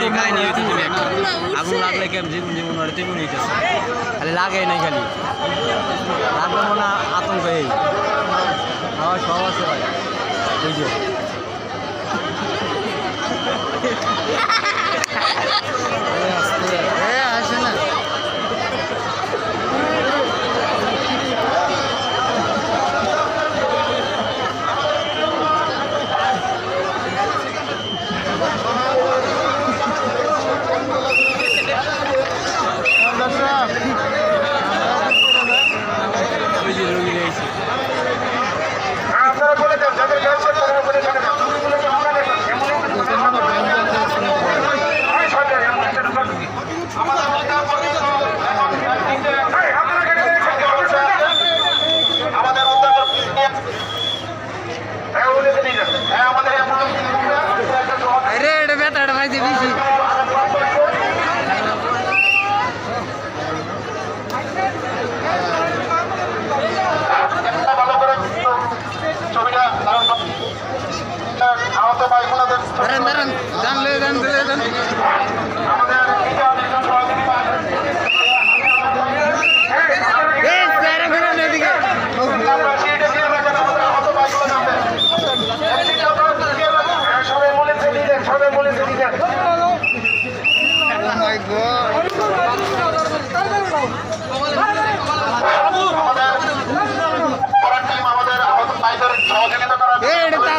এটি কাহিনী হইতে তুমি একটা আগুন লাগলে কেমন জীবন জীবন ওরা তেমন হইতেছে খালি লাগে নাই খালি লাগবে মনে আতঙ্ক এই আমার সব আছে ভাই এই যে আসে না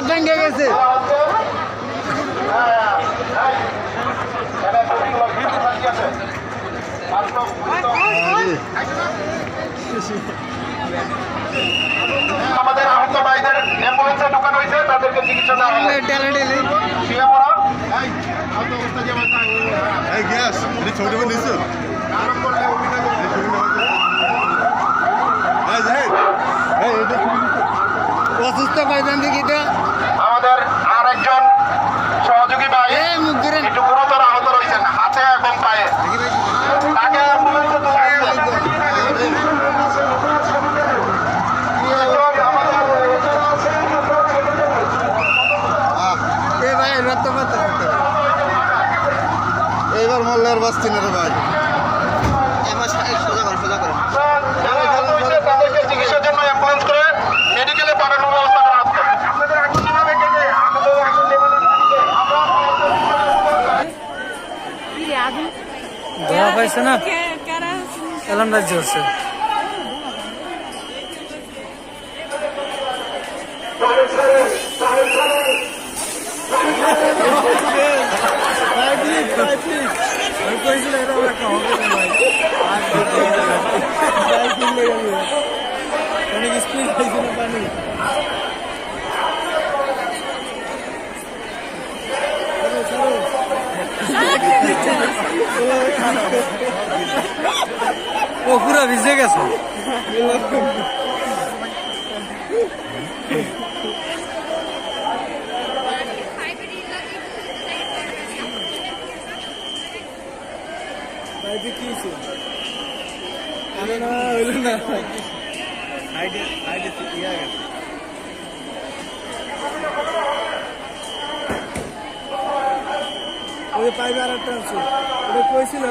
ভেঙে গেছে আমাদের আহত ভাইদের অ্যাম্বুলেন্সে ঢোকানো হয়েছে তাদেরকে চিকিৎসা দেওয়া হবে অসুস্থ পাইবেন দিকে আমাদের আরেকজন সহযোগী ভাই একটু গুরুতর আহত রয়েছেন হাতে এবং পায়ে তাকে অ্যাম্বুলেন্সে এইবার মোল্লার বাঁচছি না রে ভাই তাদেরকে চিকিৎসার জন্য অ্যাম্বুলেন্স করে মেডিকেলে পাঠানোর ব্যবস্থা করা হচ্ছে ধরা পাইছে না এলাম রাজ্য হচ্ছে অনেক স্পিড হয়েছে না পানি ও পুরা ভিজে গেছে পাইবে আর একটা আছে ওটা কইছিল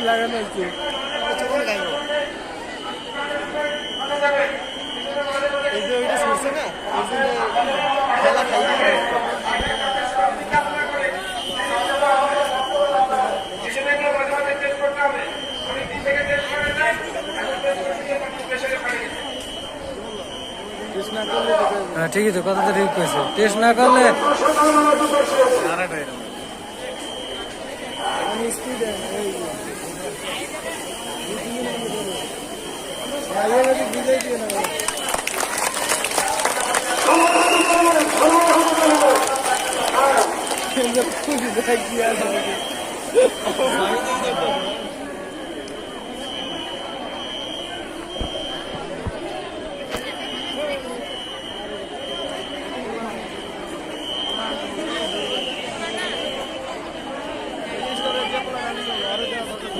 লাগানো আছে এই যে ওইটা শুনছে না খেলা খাই ঠিকই তো কথা তো ঠিক কইছে টেস্ট না করলে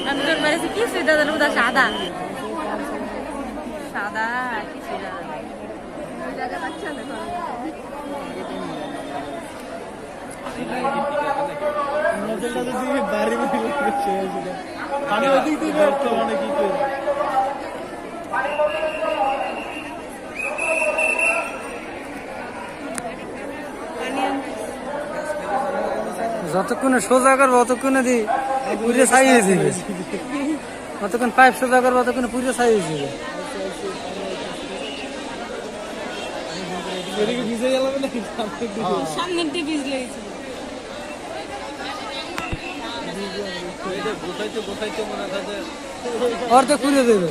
I'm doing পাইছি কিছুই দাদা না উদা সাদা সাদা কিছুই দাদা নাই। যতক্ষণে সোজা করবো অতক্ষণে দি পুরে ছাই হয়ে যাবে, অতক্ষণ পাইপ সোজা করবো অতক্ষণে পুরে ছাই হয়ে যাবে। সামনের দিয়ে বীজ লেগেছিল অর্ধেক পুরে দেবে।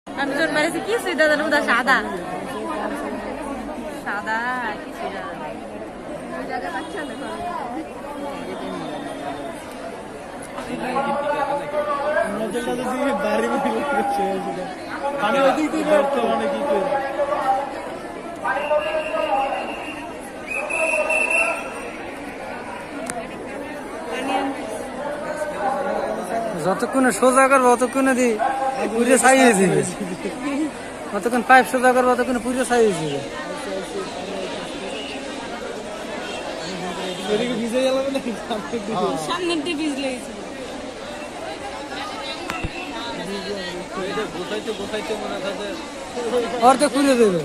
আমি তোর পাইছি কিছুই দাদা না উদা সাদা সাদা কিছুই দাদা নাই। যতক্ষণে সোজা করবো অতক্ষণে দি পুরে ছাই হয়ে যাবে, অতক্ষণ পাইপ সোজা করবো অতক্ষণে পুরে ছাই হয়ে যাবে। সামনের দিয়ে বীজ লেগেছিল অর্ধেক পুরে দেবে।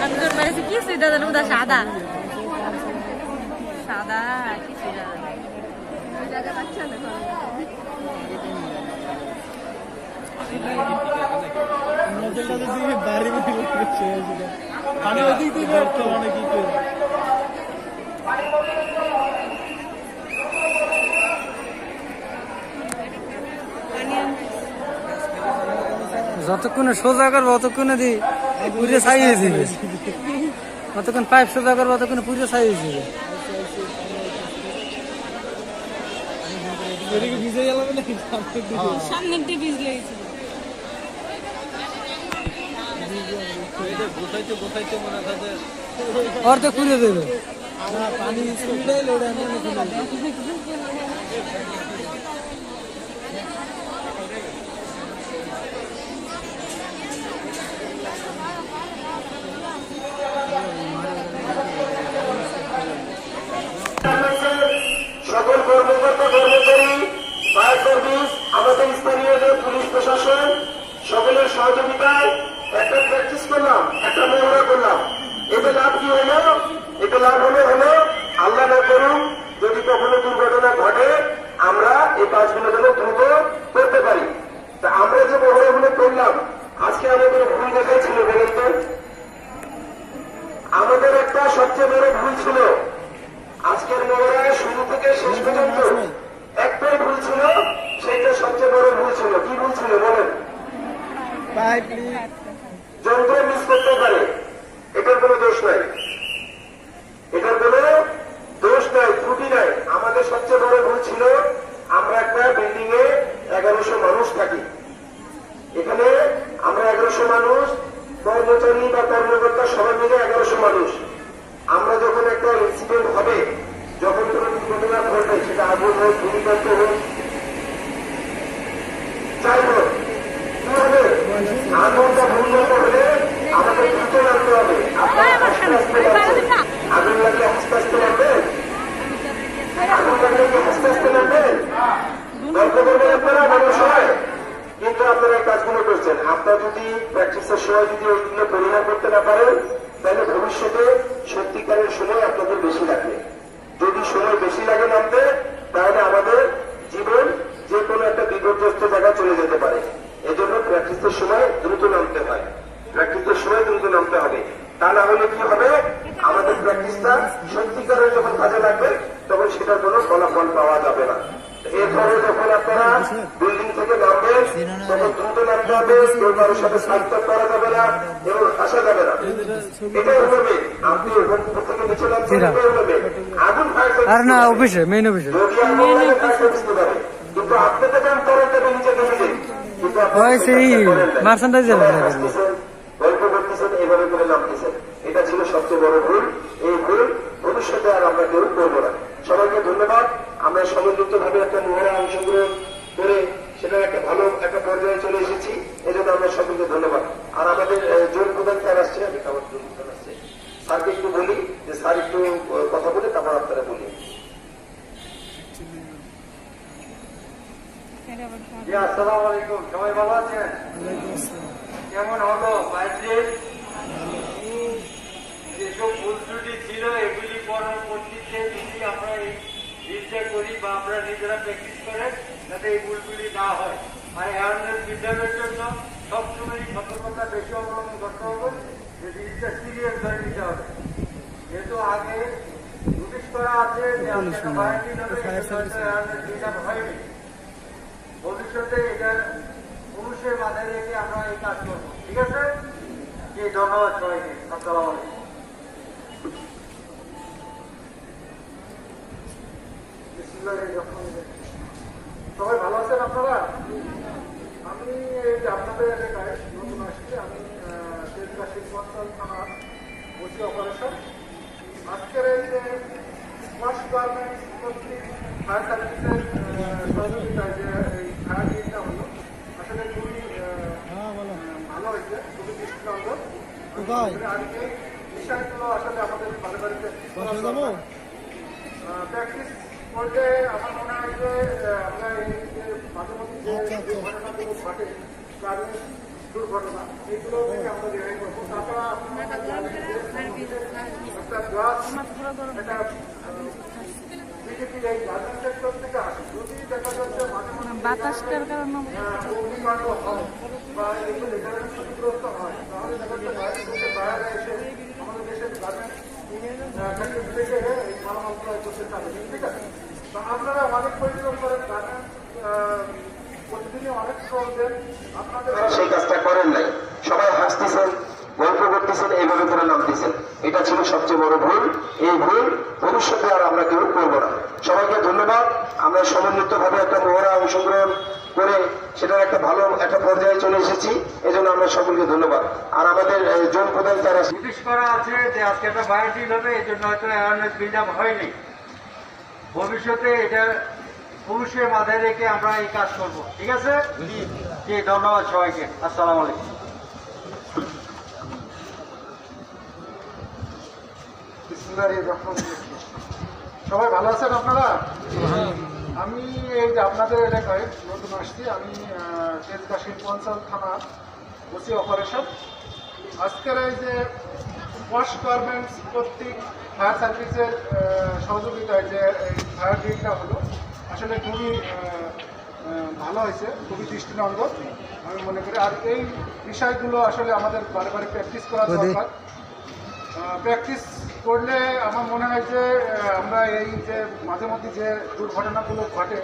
আমি তোর পাইছি কিছুই দাদা না উদা সাদা সাদা কিছুই দাদা নাই। যতক্ষণে সোজা করবো অতক্ষণে দি পুরে ছাই হয়ে যাবে, অতক্ষণ পাইপ সোজা করবো অতক্ষণে পুরে ছাই হয়ে যাবে। সামনের দিয়ে বীজ লেগেছিল অর্ধেক পুরে দেবে। সকল কর্মকর্তা কর্মচারী, ফায়ার সার্ভিস, আমাদের স্থানীয় যে পুলিশ প্রশাসন সকলের সহযোগিতায় একটা প্র্যাকটিস করলাম, একটা মহড়া করলাম। এতে লাভ কি হলো? এতে লাভ হলো আল্লাহ না করুন যদি কখনো দুর্ঘটনা ঘটে আমরা এই কাজগুলো যেন দ্রুত করতে পারি। তা আমরা যে মহড়াগুলো করলাম আজকে আমাদের ভুল দেখাই ছিল বলেন তো? আমাদের একটা সবচেয়ে বড় ভুল ছিল আজকের মহড়ায় শুরু থেকে শেষ পর্যন্ত একটাই ভুল ছিল, সেইটা সবচেয়ে বড় ভুল ছিল। কি ভুল ছিল বলেন? যন্ত্র মিস করতে পারে, এটার কোনো দোষ নাই, এটার কোনো দোষ নাই, ত্রুটি নাই। আমাদের সবচেয়ে বড় ভুল ছিল আমরা একটা বিল্ডিং এ 1100 মানুষ থাকি, এখানে আমরা 1100 মানুষ, কর্মচারী বা কর্মকর্তা সবাই মিলে 1100 মানুষ। আমরা যখন একটা ইনসিডেন্ট হবে, যখন কোনো দুর্ঘটনা ঘটবে, সেটা আগুন হোক, ভূমিকম্প হোক, যাই হোক, কি হবে? আগুন বা ভূমিকম্প হলে আমাদের দ্রুত নামতে হবে। আপনারা আস্তে আস্তে নামবেন। আগুন লাগলে আস্তে আস্তে নামবেন, আগুন লাগলে কি আস্তে আস্তে নামবেন? গল্প করবেন আপনারা মানুষ হয়, কিন্তু আপনারা এই কাজগুলো করছেন। আপনারা যদি প্র্যাকটিসের সময় যদি ওইগুলো পরিহার করতে না পারেন তাহলে ভবিষ্যতে সত্যিকারের সময় আপনাদের বেশি লাগবে। যদি সময় বেশি লাগে নামতে তাহলে আমাদের জীবন যে কোনো একটা বিপর্যস্ত জায়গায় চলে যেতে পারে। এজন্য প্র্যাকটিসের সময় দ্রুত নামতে হয়, প্র্যাকটিসের সময় দ্রুত নামতে হবে। তা না হলে কি হবে, আমাদের প্র্যাকটিসটা সত্যিকারের যখন কাজে লাগবে তখন সেটার কোনো ফলাফল পাওয়া যাবে না। এর এরপরে যখন আপনারা বিল্ডিং থেকে নামবেন তখন দ্রুত নামতে হবে, কেউ কারোর সাথে সাক্ষাৎ করা যাবে না এবং আসা যাবে না। এটাই হবে আপনি ওখান থেকে নিচে নামছেন, এটাই হবে আগুন ফায়ার আর না অফিসে, মেইন অফিসে যদি আগুন লাগে ফায়ার সার্ভিস পারে, কিন্তু আপনি তো যান তরলটাকে নিচে নেমে যান, কিন্তু হয় সেই মার্চেন্টাইজের গল্প করতেছেন, এইভাবে করে নামতেছেন। এটা ছিল সবচেয়ে বড় ভুল। এই ভুল ভবিষ্যতে আর আমরা কেউ করবো না। সবাইকে ধন্যবাদ। আমরা সমন্বিত ভাবে একটা মহড়া অংশগ্রহণ করে সেটার একটা ভালো একটা পর্যায়ে চলে এসেছি, এই জন্য আমরা সকলকে ধন্যবাদ। আর আমাদের জোর প্রধান স্যার আসছে, আমি আমার জোর প্রধান আসছে, স্যারকে একটু বলি যে স্যার একটু কথা বলে তারপর আপনারা বলি। আসসালামু আলাইকুম, সবাই ভালো আছেন? কেমন হলো বাইরের যেসব ভুল ত্রুটি ছিল এগুলি পরবর্তীতে যদি আমরা এই জিনিসটা করি বা আমরা নিজেরা প্র্যাকটিস করেন যাতে এই ভুলগুলি না হয়। আর অ্যাওয়ারনেস বিদ্যালয়ের জন্য সবসময় সতর্কতা বেশি অবলম্বন করতে হবে, যে জিনিসটা সিরিয়াস ধরে নিতে হবে। যেহেতু আগে নোটিশ করা আছে যে অ্যাওয়ারনেস বিদ্যালয় হয়নি, ভবিষ্যতে এটা পুরুষের মাথায় রেখে আমরা এই কাজ করবো। ঠিক আছে? জি, ধন্যবাদ সবাইকে। আসসালামু আলাইকুম। সবাই ভালো আছেন আপনারা? আমি এই যে আপনাদের এলাকায় নতুন আসছি, আমি শিল্পাঞ্চল থানার ওসি অপারেশন। আজকের এই যে ওয়াশ গার্মেন্টস কর্তৃক ফায়ার সার্ভিসের সহযোগিতায় যে এই ফায়ার ডিউটিটা হলো, আসলে খুবই ভালো হয়েছে, খুবই দৃষ্টিনন্দন। আর এই বিষয়গুলো আসলে আমাদের বাড়ি বাড়িতে প্র্যাকটিস করলে আমার মনে হয় যে আমরা এই যে মাঝে মধ্যে যে দুর্ঘটনাগুলো ঘটে, গার্মেন্টস দুর্ঘটনা, এইগুলো থেকে আমরা রেহাই করবো। তাছাড়া একটা গ্লাস একটা বিজেপির এই গার্মেন্টস সেক্টর থেকে আসে, যদি দেখা যাচ্ছে মাঝে মধ্যে বাতাসটার কারণে অগ্নিকাণ্ড হয় বা এগুলো এখানে ক্ষতিগ্রস্ত হয়, তাহলে দেখা যাচ্ছে বাইরের দেশে বাইরে এসে আমাদের দেশের গার্মেন্টস থেকে এই মালামাল ক্রয় করতে চাবে। ঠিক আছে? তো আপনারা অনেক পরিশ্রম করেন, গার্মেন্টস প্রতিদিনই অনেক শ্রম দেন, আপনাদের সেই কাজটা করেন নাই। সবাই হাসতেছেন, গল্প করতেছেন, এইভাবে করে নামতেছেন। এটা ছিল সবচেয়ে বড় ভুল। এই ভুল ভবিষ্যতে আর আমরা কেউ করবো না। সবাইকে ধন্যবাদ। আমরা সমন্বিত ভাবে একটা মহড়া অংশগ্রহণ করে সেটার একটা ভালো একটা পর্যায়ে চলে এসেছি, এই জন্য আমরা সকলকে ধন্যবাদ। আর আমাদের জোন প্রধান তারা নোটিশ করা আছে যে আজকে একটা ফায়ার ডিল হবে, এই জন্য হয়তো অ্যাওয়ারনেস বিল্ড আপ হয়নি। ভবিষ্যতে এটা পুরুষের মাথায় রেখে আমরা এই কাজ করব। ঠিক আছে? জি, ধন্যবাদ সবাইকে। আসসালামু আলাইকুম। সবাই ভালো আছেন আপনারা? আমি এই যে আপনাদের এলাকায় নতুন আসছি, আমি তেজগাঁ শিল্পাঞ্চল থানা ওসি অপারেশন। আজকের এই যে ওয়াশ গার্মেন্টস কর্তৃক ফায়ার সার্ভিসের সহযোগিতায় যে এই ফায়ার ডিলটা হলো, আসলে খুবই ভালো হয়েছে, খুবই দৃষ্টিনন্দন আমি মনে করি। আর এই বিষয়গুলো আসলে আমাদের বারে বারে প্র্যাকটিস করা দরকার। প্র্যাকটিস করলে আমার মনে হয় যে আমরা এই যে মাঝে মধ্যে যে দুর্ঘটনাগুলো ঘটে,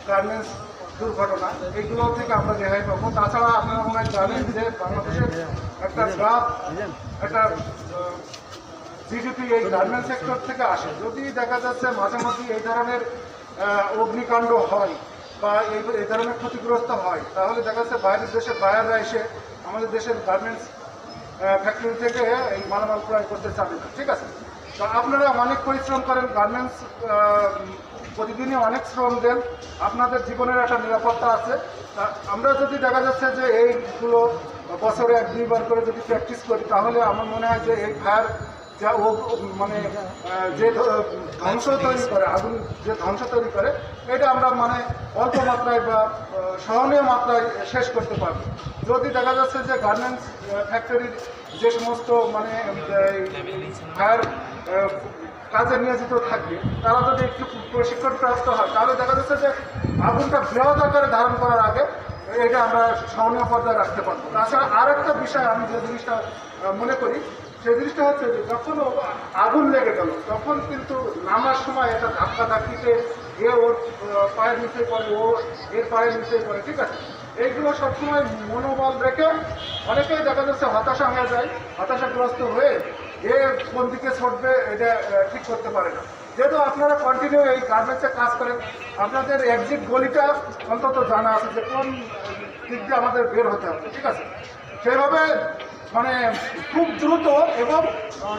গার্মেন্টস দুর্ঘটনা, এইগুলো থেকে আমরা রেহাই পাবো। তাছাড়া আপনারা মনে হয় জানেন যে বাংলাদেশের একটা গ্রাফ, একটা জিডিপি এই গার্মেন্টস সেক্টর থেকে আসে। যদি দেখা যাচ্ছে মাঝে মধ্যে এই ধরনের অগ্নিকাণ্ড হয় বা এই ধরনের ক্ষতিগ্রস্ত হয়, তাহলে দেখা যাচ্ছে বাইরের দেশের বায়াররা এসে আমাদের দেশের গার্মেন্টস ফ্যাক্টরি থেকে এই মালামাল ক্রয় করতে চাবে না। ঠিক আছে? তো আপনারা অনেক পরিশ্রম করেন, গার্মেন্টস প্রতিদিনই অনেক শ্রম দেন, আপনাদের জীবনের একটা নিরাপত্তা আছে। আমরা যদি দেখা যাচ্ছে যে এইগুলো বছরে 1-2 বার করে যদি প্র্যাকটিস করি, তাহলে আমার মনে হয় যে এই ফায়ার যা মানে যে ধ্বংস তৈরি করে, আগুন যে ধ্বংস তৈরি করে, এটা আমরা মানে অল্প মাত্রায় বা সহনীয় মাত্রায় শেষ করতে পারবো। যদি দেখা যাচ্ছে যে গার্মেন্টস ফ্যাক্টরির যে সমস্ত মানে ফায়ার কাজে নিয়োজিত থাকবে, তারা যদি একটু প্রশিক্ষণ প্রাপ্ত হয়, তাহলে দেখা যাচ্ছে যে আগুনটা বৃহৎ আকারে ধারণ করার আগে এটা আমরা সহনীয় পর্যায়ে রাখতে পারবো। তাছাড়া আর একটা বিষয় আমি যে জিনিসটা মনে করি, সেই জিনিসটা হচ্ছে যে যখন আগুন লেগে গেল, তখন কিন্তু নামার সময় একটা ধাক্কা ধাক্কিতে এ ওর পায়ের নিচে পড়ে, ও এর পায়ের নিচে পড়ে, ঠিক আছে। এইগুলো সবসময় মনোবল রেখে অনেকেই দেখা যাচ্ছে হতাশা হয়ে যায়, হতাশাগ্রস্ত হয়ে এ কোন দিকে ছুটবে এটা ঠিক করতে পারে না। যেহেতু আপনারা কন্টিনিউ এই গার্মেন্টসে কাজ করেন, আপনাদের এক্সিট গলিটা অন্তত জানা আছে যে কোন দিক দিয়ে আমাদের বের হতে হবে, ঠিক আছে। সেইভাবে মানে খুব দ্রুত এবং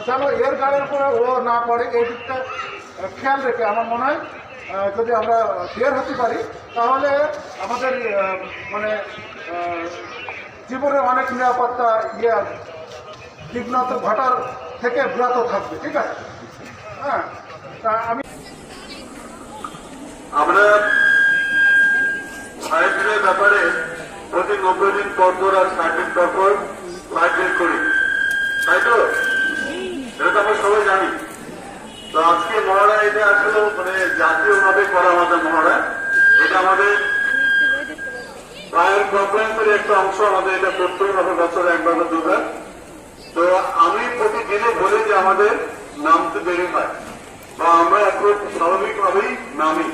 যেন এর গাড়ির উপরে ও না পড়ে এই দিকটা খেয়াল রেখে আমার মনে হয় যদি আমরা বের হতে পারি তাহলে আমাদের মানে জীবনে অনেক নিরাপত্তা বিঘ্ন ঘটার থেকে বিরত থাকবে, ঠিক আছে। হ্যাঁ, তা আমরা সাইকেলের ব্যাপারে প্রতি 90 দিন পর পর আর 60 দিন পর পর সাইকেল করি, তাই তো? এটা তো আমরা সবাই জানি। তো আজকে মহড়া এটা আসলে মানে জাতীয়ভাবে করা আমাদের মহড়া, এটা আমাদের ফায়ার কমপ্লেন্সের একটা অংশ, আমাদের এটা করতেই হবে বছরে একবার বা দুবার। তো আমি প্রতিদিনে বলি যে আমাদের নামতে দেরি হয় বা আমরা এখন স্বাভাবিকভাবেই নামি,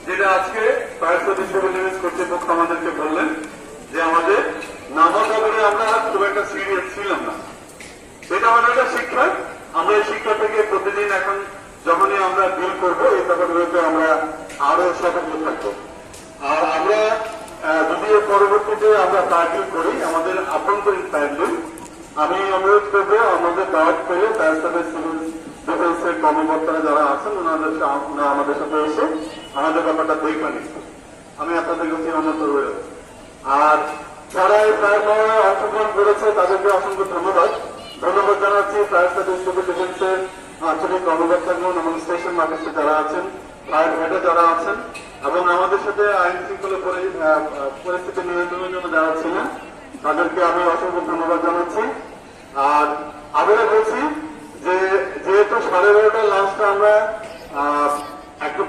যেটা আজকে ফায়ার সার্ভিস সিভিল ডিফেন্স কর্তৃপক্ষ আমাদেরকে বললেন যে আমাদের নামার ব্যাপারে আমরা খুব একটা সিরিয়াস ছিলাম না। এটা আমাদের একটা শিক্ষা, আমরা এই শিক্ষা থেকে প্রতিদিন এখন যখনই আমরা ডিল করবো এই ব্যাপারগুলোতে আমরা আরো সতর্ক থাকবো। আর আমরা যদিও পরবর্তীতে আমরা টার্গেট করি আমাদের আভ্যন্তরীণ টার্গেট, আমি অনুরোধ করবো আমাদের দাওয়াত পেলে ফায়ার সার্ভিস সিভিল ডিফেন্সের কর্মকর্তারা যারা আছেন ওনারা আমাদের সাথে এসে আমাদের ব্যাপারটা দেখে নিচ্ছে। আমি আপনাদের কাছে অনুরোধ করবো। আর যারা এই ফায়ার মহড়ায় অংশগ্রহণ করেছে তাদেরকে অসংখ্য ধন্যবাদ জানাচ্ছি। ফায়ার সার্ভিস সিভিল ডিফেন্সের আঞ্চলিক কর্মকর্তাগণ, আমাদের স্টেশন মার্কেটে যারা আছেন, ফায়ার হেডে যারা আছেন এবং আমাদের সাথে আইন শৃঙ্খলা পরিস্থিতি নিয়ন্ত্রণের জন্য যারা ছিলেন তাদেরকে আমি অসংখ্য ধন্যবাদ জানাচ্ছি। আর আবারও বলছি যে যেহেতু 12:30টার লাঞ্চটা আমরা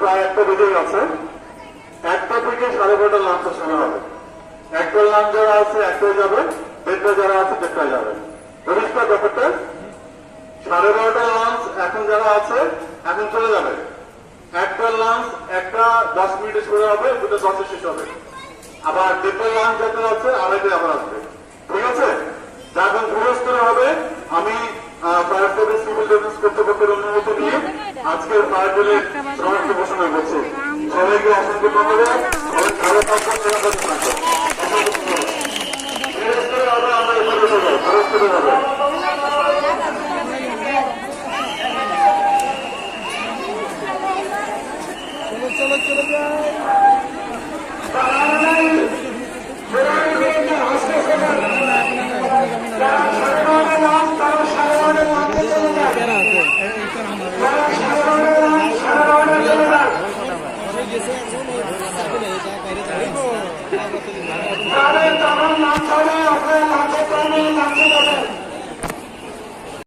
প্রায় 1টা বেজে গেছে, 1টা থেকে 12:30টার লাঞ্চটা শুরু হবে। 1টার লাঞ্চ যারা আছে 1টায় যাবে, 1টা যারা আছে 1টায় যাবে। পরিষ্কার ব্যাপারটা, 12:30টার লাঞ্চ এখন যারা আছে এখন চলে যাবে। 1টার লাঞ্চ 1টা 10 মিনিটে শুরু হবে, 2টা 10-এ শেষ হবে। আবার 1টার লাঞ্চ যাতে আছে 2:30টায় আবার আসবে, ঠিক আছে। যখন পুরস্কার হবে আমি ফায়ার সার্ভিস সিভিল ডিফেন্স কর্তৃপক্ষের অনুমতি নিয়ে আজকের ফায়ার ড্রিলের সমাপ্তি ঘোষণা করছি। সবাইকে অসংখ্য ধন্যবাদ। ভালো থাকবেন, নিরাপদে থাকবেন। পুরস্কারে হবে আমরা এখানে যাবো, পুরস্কারে হবে। চলো চলে যাই। নাম